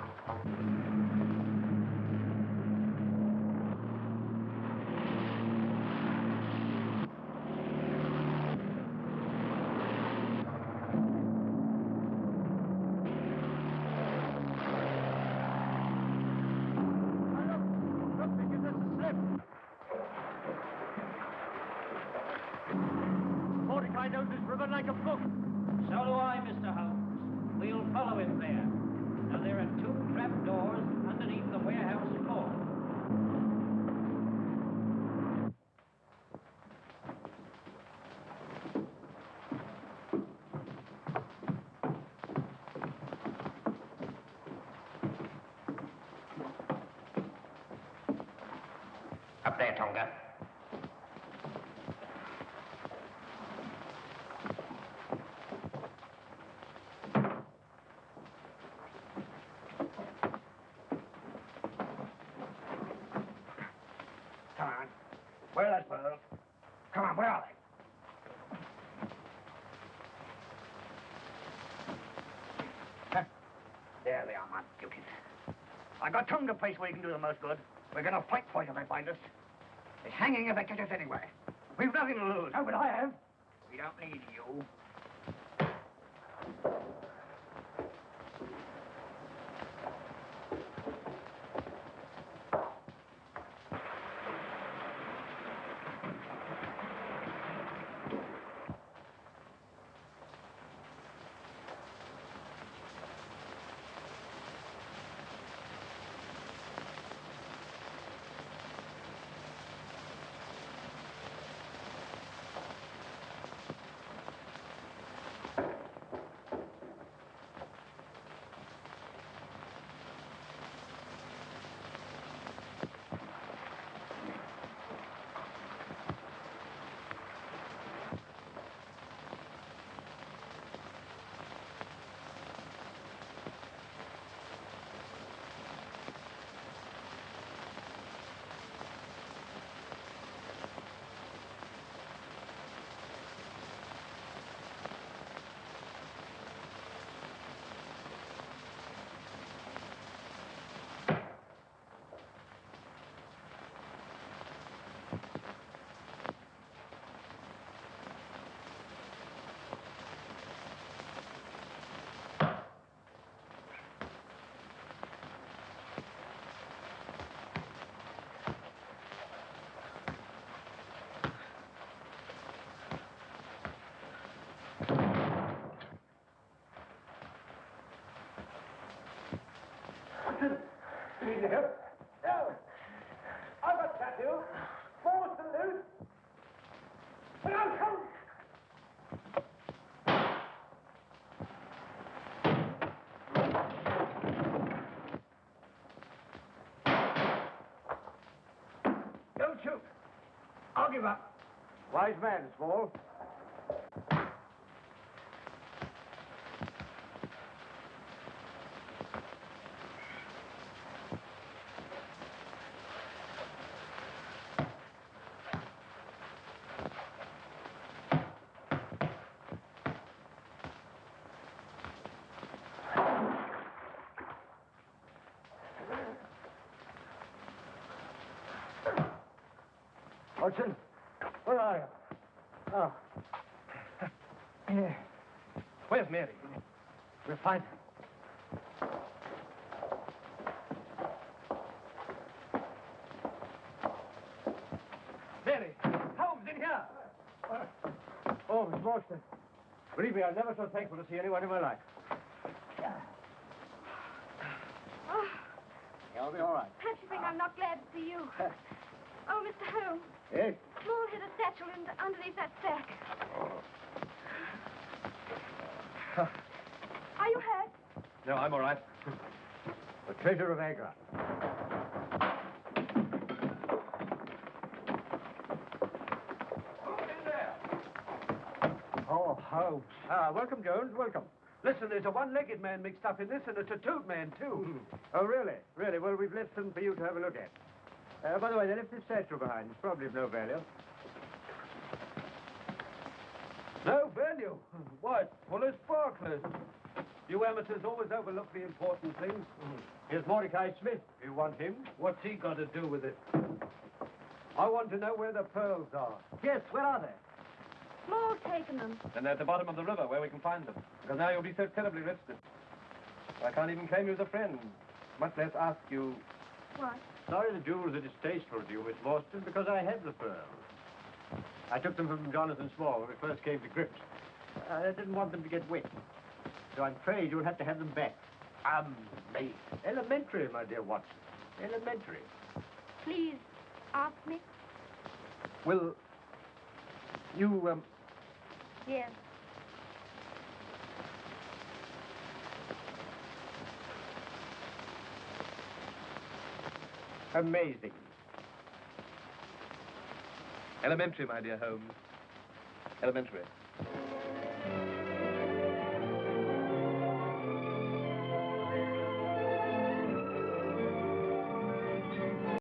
I know this river like a book. So do I, Mr. Holmes. We'll follow him there. Now, there are 2 trap doors underneath the warehouse floor. Up there, Tonga. Come on. Where are those pearls? Come on, where are they? Huh? There they are, my beauties. I got Tonga place where you can do the most good. We're going to fight for you if they find us. It's hanging if they catch us anyway. We've nothing to lose. Oh, but I have. We don't need you. Need help? No. I've got tattoo. Morstan loose. But I'll come. Don't shoot. I'll give up. Wise man, Small. Hudson, where are you? Oh. Yeah. Where's Mary? We'll find her. Mary! Holmes, in here! Oh, Miss Morstan. Believe me, I'm never so thankful to see anyone in my life. Oh, I'll be all right. perhaps you think I'm not glad to see you. Oh, Mr. Holmes. Yes? Small hid a satchel underneath that sack. Are you hurt? No, I'm all right. The treasure of Agra. Who's in there? Oh, Holmes. Welcome, Jones. Welcome. Listen, there's a one-legged man mixed up in this, and a tattooed man, too. Oh, really? Really? Well, we've left them for you to have a look at. By the way, they left this satchel behind. It's probably of no value. No value? Why, it's full of sparklers. You amateurs always overlook the important things. Here's Mordecai Smith, if you want him. What's he got to do with it? I want to know where the pearls are. Yes, where are they? Small's taken them. And they're at the bottom of the river where we can find them. Because now you'll be so terribly restless. I can't even claim you as a friend, much less ask you... What? Sorry the jewels are distasteful to you, Miss Morstan, because I had the pearls. I took them from Jonathan Small when we first came to grips. I didn't want them to get wet. So I'm afraid you'll have to have them back. Amazing. Elementary, my dear Watson. Elementary. Please, ask me. Well, you, Yes. Amazing. Elementary, my dear Holmes. Elementary.